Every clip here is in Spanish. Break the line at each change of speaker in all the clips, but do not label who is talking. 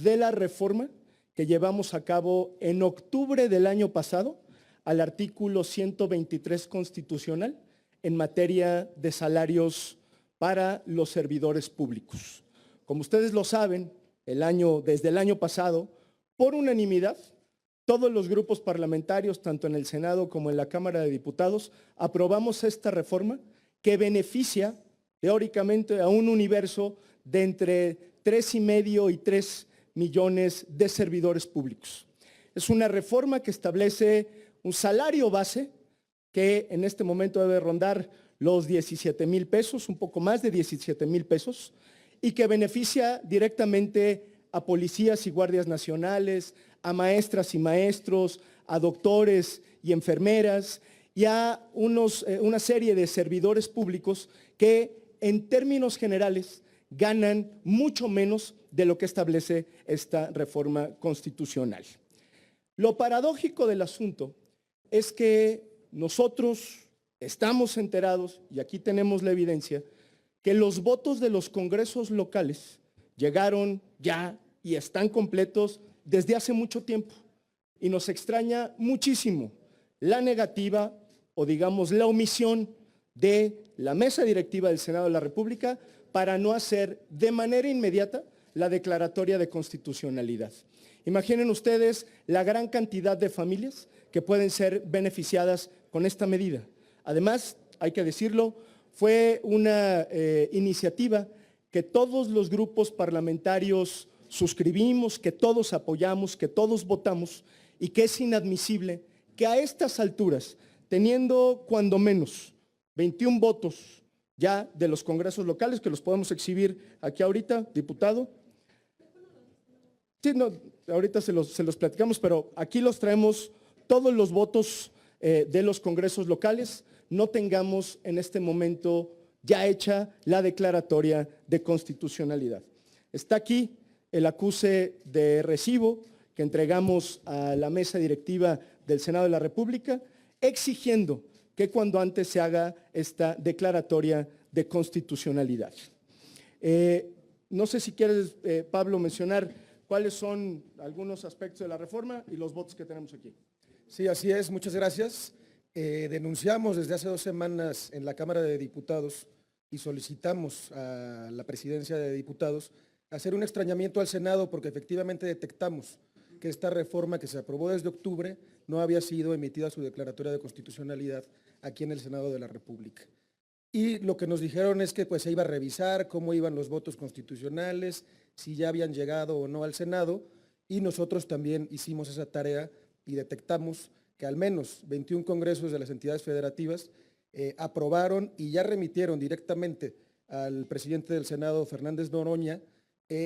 de la reforma que llevamos a cabo en octubre del año pasado al artículo 123 constitucional en materia de salarios para los servidores públicos. Como ustedes lo saben, desde el año pasado, por unanimidad, todos los grupos parlamentarios, tanto en el Senado como en la Cámara de Diputados, aprobamos esta reforma que beneficia teóricamente a un universo de entre 3,5 y 3 millones de servidores públicos. Es una reforma que establece un salario base que en este momento debe rondar los 17,000 pesos, un poco más de 17,000 pesos, y que beneficia directamente a policías y guardias nacionales, a maestras y maestros, a doctores y enfermeras y a una serie de servidores públicos que en términos generales ganan mucho menos de lo que establece esta reforma constitucional. Lo paradójico del asunto es que nosotros estamos enterados, y aquí tenemos la evidencia, que los votos de los congresos locales llegaron ya y están completos desde hace mucho tiempo. Y nos extraña muchísimo la negativa o digamos la omisión de la mesa directiva del Senado de la República para no hacer de manera inmediata la declaratoria de constitucionalidad. Imaginen ustedes la gran cantidad de familias que pueden ser beneficiadas con esta medida. Además, hay que decirlo, fue una iniciativa que todos los grupos parlamentarios suscribimos, que todos apoyamos, que todos votamos y que es inadmisible que a estas alturas, teniendo cuando menos 21 votos ya de los congresos locales, que los podemos exhibir aquí ahorita, diputado. Sí, no, ahorita se los platicamos, pero aquí los traemos todos los votos de los congresos locales, no tengamos en este momento ya hecha la declaratoria de constitucionalidad. Está aquí el acuse de recibo que entregamos a la mesa directiva del Senado de la República, exigiendo que cuando antes se haga esta declaratoria de constitucionalidad. No sé si quieres, Pablo, mencionar cuáles son algunos aspectos de la reforma y los votos que tenemos aquí.
Sí, así es, muchas gracias. Denunciamos desde hace 2 semanas en la Cámara de Diputados y solicitamos a la Presidencia de Diputados hacer un extrañamiento al Senado porque efectivamente detectamos que esta reforma que se aprobó desde octubre no había sido emitida su declaratoria de constitucionalidad aquí en el Senado de la República. Y lo que nos dijeron es que pues, se iba a revisar cómo iban los votos constitucionales, si ya habían llegado o no al Senado, y nosotros también hicimos esa tarea y detectamos que al menos 21 congresos de las entidades federativas aprobaron y ya remitieron directamente al presidente del Senado, Fernández Noroña,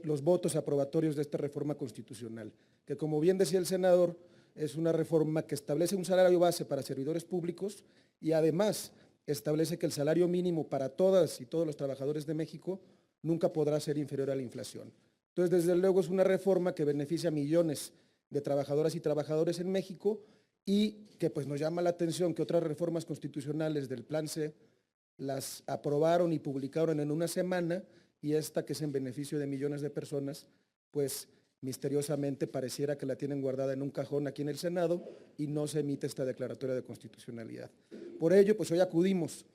los votos aprobatorios de esta reforma constitucional, que como bien decía el senador, es una reforma que establece un salario base para servidores públicos y además establece que el salario mínimo para todas y todos los trabajadores de México nunca podrá ser inferior a la inflación. Entonces, desde luego es una reforma que beneficia a millones de trabajadoras y trabajadores en México y que pues nos llama la atención que otras reformas constitucionales del Plan C las aprobaron y publicaron en una semana y esta que es en beneficio de millones de personas, pues misteriosamente pareciera que la tienen guardada en un cajón aquí en el Senado y no se emite esta declaratoria de constitucionalidad. Por ello, pues hoy acudimos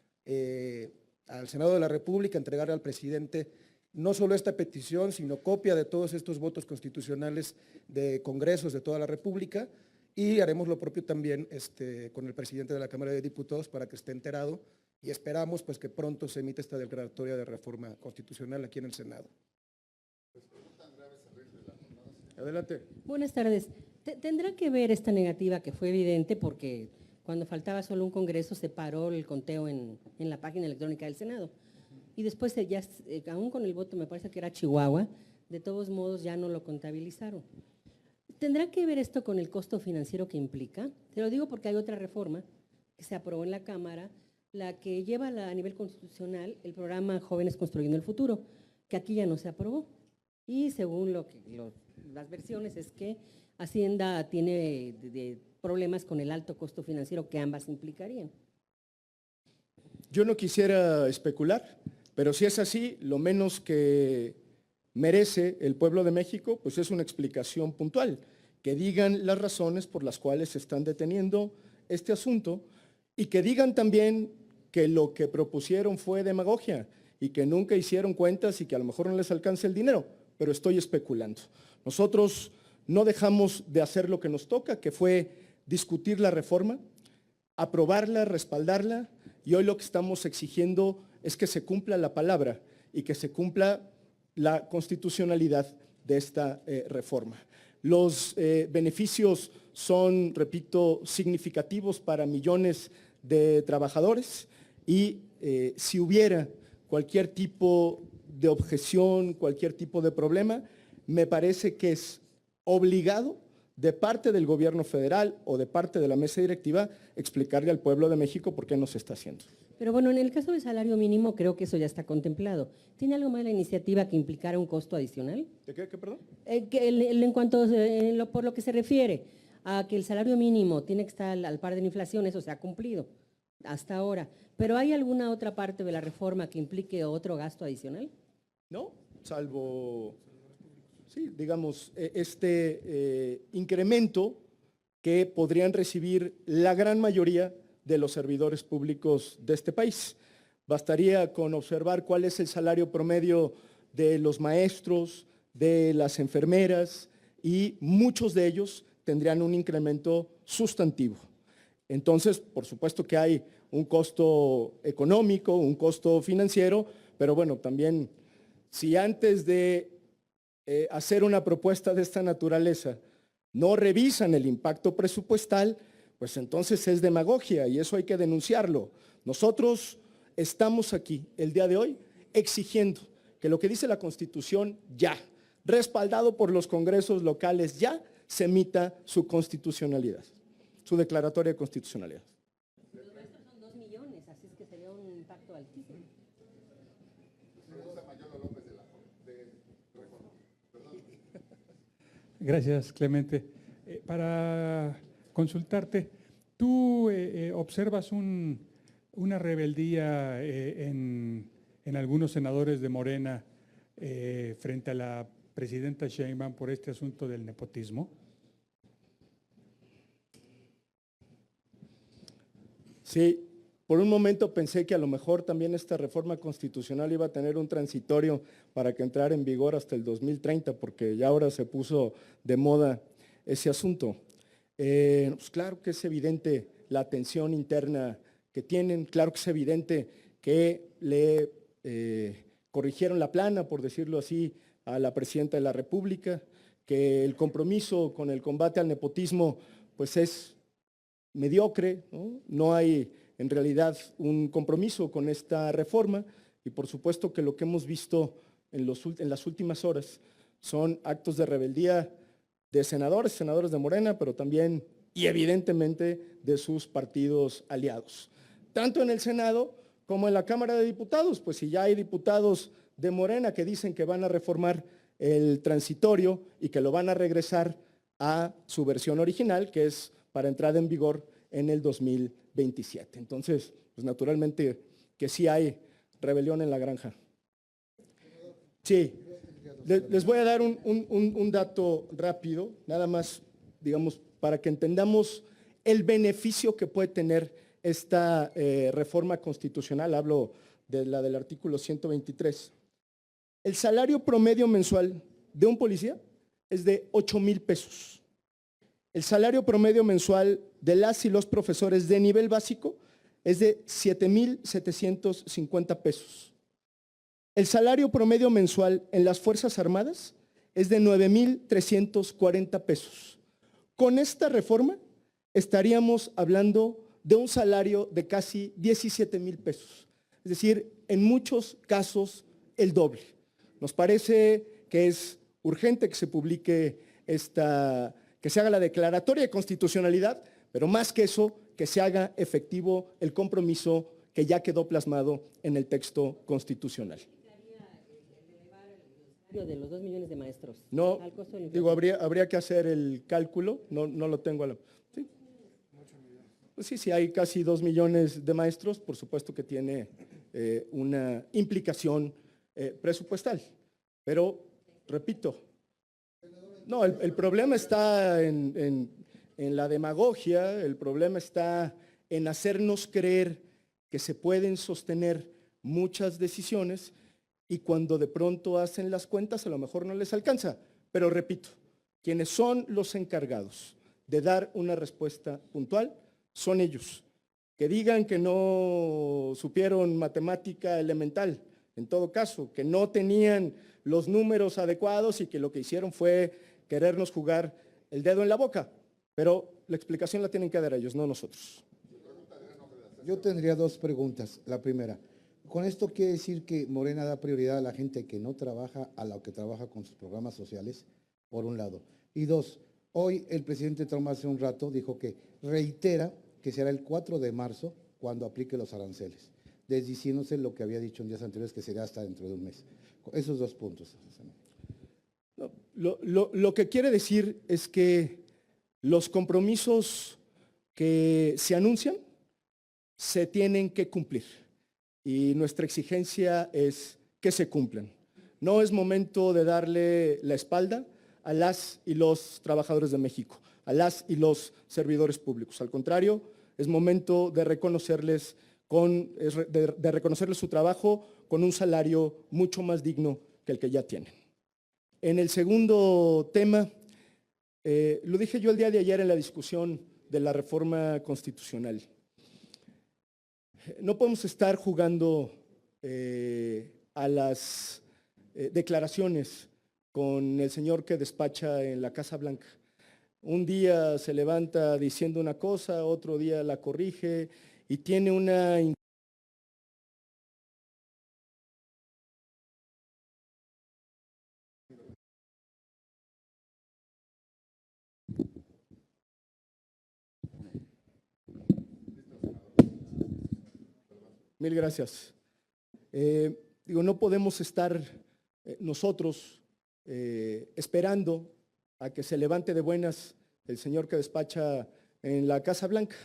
al Senado de la República a entregarle al presidente no solo esta petición, sino copia de todos estos votos constitucionales de congresos de toda la República y haremos lo propio también con el presidente de la Cámara de Diputados para que esté enterado y esperamos pues, que pronto se emita esta declaratoria de reforma constitucional aquí en el Senado.
Adelante.
Buenas tardes. ¿Tendrá que ver esta negativa que fue evidente porque cuando faltaba solo un congreso se paró el conteo en la página electrónica del Senado? Y después ya, aún con el voto, me parece que era Chihuahua, de todos modos ya no lo contabilizaron. ¿Tendrá que ver esto con el costo financiero que implica? Te lo digo porque hay otra reforma que se aprobó en la Cámara, la que lleva a nivel constitucional el programa Jóvenes Construyendo el Futuro, que aquí ya no se aprobó. Y según las versiones es que Hacienda tiene problemas con el alto costo financiero que ambas implicarían.
Yo no quisiera especular, pero si es así, lo menos que merece el pueblo de México, pues es una explicación puntual, que digan las razones por las cuales se están deteniendo este asunto y que digan también que lo que propusieron fue demagogia y que nunca hicieron cuentas y que a lo mejor no les alcanza el dinero, pero estoy especulando. Nosotros no dejamos de hacer lo que nos toca, que fue discutir la reforma, aprobarla, respaldarla, y hoy lo que estamos exigiendo es que se cumpla la palabra y que se cumpla la constitucionalidad de esta reforma. Los beneficios son, repito, significativos para millones de trabajadores y si hubiera cualquier tipo de objeción, cualquier tipo de problema, me parece que es obligado de parte del gobierno federal o de parte de la mesa directiva explicarle al pueblo de México por qué no se está haciendo.
Pero bueno, en el caso del salario mínimo creo que eso ya está contemplado. ¿Tiene algo más la iniciativa que implicara un costo adicional?
¿De qué perdón?
En cuanto, por lo que se refiere a que el salario mínimo tiene que estar al par de la inflación, eso se ha cumplido hasta ahora. ¿Pero hay alguna otra parte de la reforma que implique otro gasto adicional?
No, salvo, sí, digamos, este incremento que podrían recibir la gran mayoría de los servidores públicos de este país. Bastaría con observar cuál es el salario promedio de los maestros, de las enfermeras, y muchos de ellos tendrían un incremento sustantivo. Entonces, por supuesto que hay un costo económico, un costo financiero, pero bueno, también si antes de hacer una propuesta de esta naturaleza no revisan el impacto presupuestal, pues entonces es demagogia y eso hay que denunciarlo. Nosotros estamos aquí el día de hoy exigiendo que lo que dice la Constitución ya, respaldado por los congresos locales ya, se emita su constitucionalidad, su declaratoria de constitucionalidad.
Los maestros son 2 millones, así es que sería un impacto altísimo.
Gracias, Clemente. Para consultarte, ¿tú observas una rebeldía en algunos senadores de Morena frente a la presidenta Sheinbaum por este asunto del nepotismo?
Sí, por un momento pensé que a lo mejor también esta reforma constitucional iba a tener un transitorio para que entrara en vigor hasta el 2030, porque ya ahora se puso de moda ese asunto. Pues claro que es evidente la tensión interna que tienen, claro que es evidente que le corrigieron la plana, por decirlo así, a la presidenta de la República, que el compromiso con el combate al nepotismo pues es mediocre, ¿no? No hay en realidad un compromiso con esta reforma y por supuesto que lo que hemos visto en las últimas horas son actos de rebeldía de senadores de Morena, pero también y evidentemente de sus partidos aliados. Tanto en el Senado como en la Cámara de Diputados, pues si ya hay diputados de Morena que dicen que van a reformar el transitorio y que lo van a regresar a su versión original, que es para entrada en vigor en el 2027. Entonces, pues naturalmente que sí hay rebelión en la granja. Sí, les voy a dar un dato rápido, nada más, digamos, para que entendamos el beneficio que puede tener esta reforma constitucional, hablo de la del artículo 123. El salario promedio mensual de un policía es de 8,000 pesos. El salario promedio mensual de las y los profesores de nivel básico es de 7,750 pesos. El salario promedio mensual en las Fuerzas Armadas es de 9,340 pesos. Con esta reforma estaríamos hablando de un salario de casi 17,000 pesos. Es decir, en muchos casos el doble. Nos parece que es urgente que se publique que se haga la declaratoria de constitucionalidad, pero más que eso, que se haga efectivo el compromiso que ya quedó plasmado en el texto constitucional.
De los 2 millones de maestros.
No,
al costo de la
digo,
inflación.
habría que hacer el cálculo, no lo tengo a la... ¿Sí? Pues sí, hay casi 2 millones de maestros, por supuesto que tiene una implicación presupuestal, pero repito, no, el problema está en la demagogia, el problema está en hacernos creer que se pueden sostener muchas decisiones y cuando de pronto hacen las cuentas a lo mejor no les alcanza. Pero repito, quienes son los encargados de dar una respuesta puntual son ellos. Que digan que no supieron matemática elemental, en todo caso, que no tenían los números adecuados y que lo que hicieron fue querernos jugar el dedo en la boca. Pero la explicación la tienen que dar ellos, no nosotros.
Yo tendría dos preguntas. La primera, ¿con esto quiere decir que Morena da prioridad a la gente que no trabaja a la que trabaja con sus programas sociales? Por un lado. Y dos, hoy el presidente Trump hace un rato dijo que reitera que será el 4 de marzo cuando aplique los aranceles, desdiciéndose lo que había dicho en días anteriores que sería hasta dentro de un mes. Esos dos puntos.
No, lo que quiere decir es que los compromisos que se anuncian se tienen que cumplir y nuestra exigencia es que se cumplan. No es momento de darle la espalda a las y los trabajadores de México, a las y los servidores públicos. Al contrario, es momento de reconocerles su trabajo con un salario mucho más digno que el que ya tienen. En el segundo tema, lo dije yo el día de ayer en la discusión de la reforma constitucional. No podemos estar jugando a las declaraciones con el señor que despacha en la Casa Blanca. Un día se levanta diciendo una cosa, otro día la corrige y tiene una... Mil gracias. No podemos estar nosotros esperando a que se levante de buenas el señor que despacha en la Casa Blanca.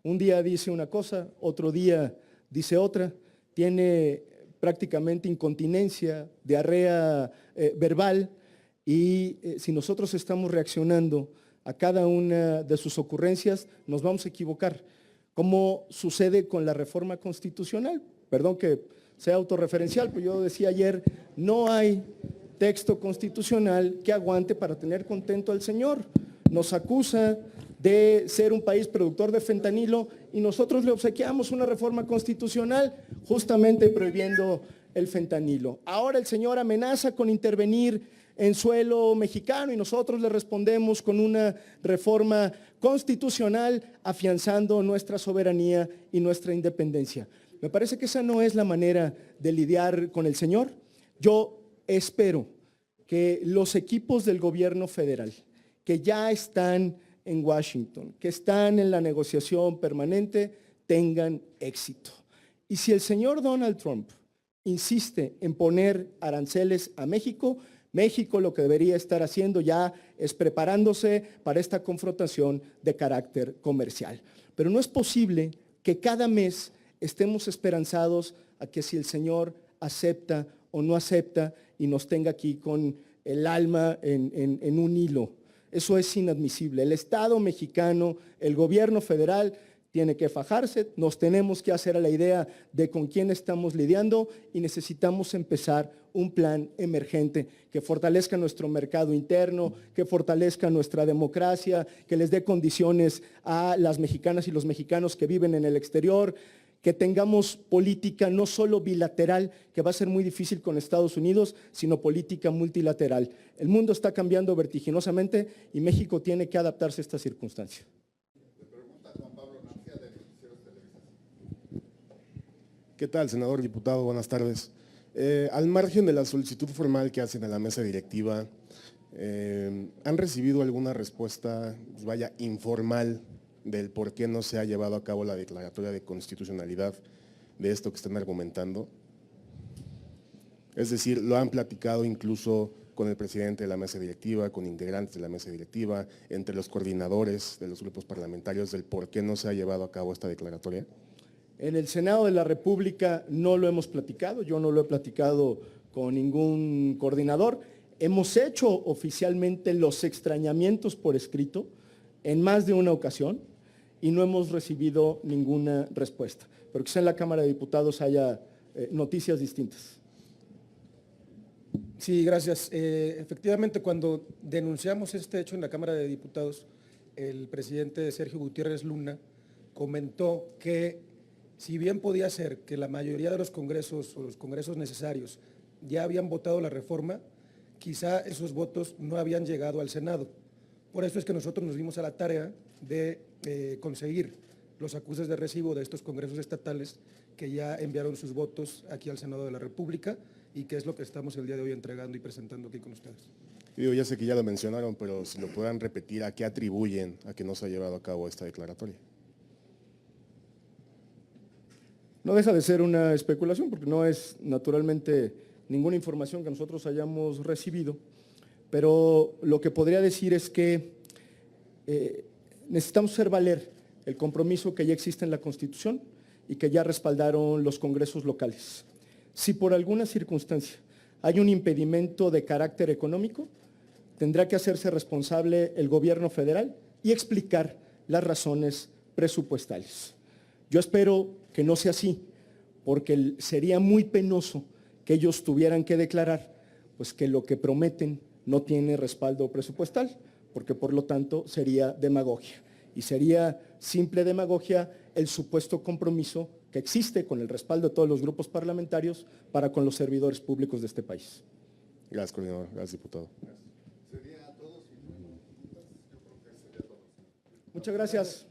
Un día dice una cosa, otro día dice otra, tiene prácticamente incontinencia, diarrea verbal y si nosotros estamos reaccionando a cada una de sus ocurrencias, nos vamos a equivocar. ¿Cómo sucede con la reforma constitucional? Perdón que sea autorreferencial, pero yo decía ayer, no hay texto constitucional que aguante para tener contento al señor. Nos acusa de ser un país productor de fentanilo y nosotros le obsequiamos una reforma constitucional justamente prohibiendo el fentanilo. Ahora el señor amenaza con intervenir en suelo mexicano y nosotros le respondemos con una reforma constitucional afianzando nuestra soberanía y nuestra independencia. Me parece que esa no es la manera de lidiar con el señor. Yo espero que los equipos del gobierno federal que ya están en Washington, que están en la negociación permanente, tengan éxito. Y si el señor Donald Trump insiste en poner aranceles a México, México lo que debería estar haciendo ya es preparándose para esta confrontación de carácter comercial. Pero no es posible que cada mes estemos esperanzados a que si el señor acepta o no acepta y nos tenga aquí con el alma en un hilo. Eso es inadmisible. El Estado mexicano, el gobierno federal tiene que fajarse, nos tenemos que hacer a la idea de con quién estamos lidiando y necesitamos empezar un plan emergente que fortalezca nuestro mercado interno, que fortalezca nuestra democracia, que les dé condiciones a las mexicanas y los mexicanos que viven en el exterior, que tengamos política no solo bilateral, que va a ser muy difícil con Estados Unidos, sino política multilateral. El mundo está cambiando vertiginosamente y México tiene que adaptarse a esta circunstancia.
¿Qué tal, senador, diputado? Buenas tardes. Al margen de la solicitud formal que hacen a la mesa directiva, ¿han recibido alguna respuesta, informal, del por qué no se ha llevado a cabo la declaratoria de constitucionalidad de esto que están argumentando? Es decir, ¿lo han platicado incluso con el presidente de la mesa directiva, con integrantes de la mesa directiva, entre los coordinadores de los grupos parlamentarios del por qué no se ha llevado a cabo esta declaratoria?
En el Senado de la República no lo hemos platicado, yo no lo he platicado con ningún coordinador. Hemos hecho oficialmente los extrañamientos por escrito en más de una ocasión y no hemos recibido ninguna respuesta. Pero quizá en la Cámara de Diputados haya noticias distintas.
Sí, gracias. Efectivamente, cuando denunciamos este hecho en la Cámara de Diputados, el presidente Sergio Gutiérrez Luna comentó que si bien podía ser que la mayoría de los congresos o los congresos necesarios ya habían votado la reforma, quizá esos votos no habían llegado al Senado. Por eso es que nosotros nos dimos a la tarea de conseguir los acuses de recibo de estos congresos estatales que ya enviaron sus votos aquí al Senado de la República y que es lo que estamos el día de hoy entregando y presentando aquí con ustedes.
Digo, ya sé que ya lo mencionaron, pero si lo puedan repetir, ¿a qué atribuyen a que no se ha llevado a cabo esta declaratoria?
No deja de ser una especulación porque no es naturalmente ninguna información que nosotros hayamos recibido, pero lo que podría decir es que necesitamos hacer valer el compromiso que ya existe en la Constitución y que ya respaldaron los congresos locales. Si por alguna circunstancia hay un impedimento de carácter económico, tendrá que hacerse responsable el gobierno federal y explicar las razones presupuestales. Yo espero que no sea así, porque sería muy penoso que ellos tuvieran que declarar pues, que lo que prometen no tiene respaldo presupuestal, porque por lo tanto sería demagogia. Y sería simple demagogia el supuesto compromiso que existe con el respaldo de todos los grupos parlamentarios para con los servidores públicos de este país.
Gracias, coordinador. Gracias, diputado.
Muchas gracias.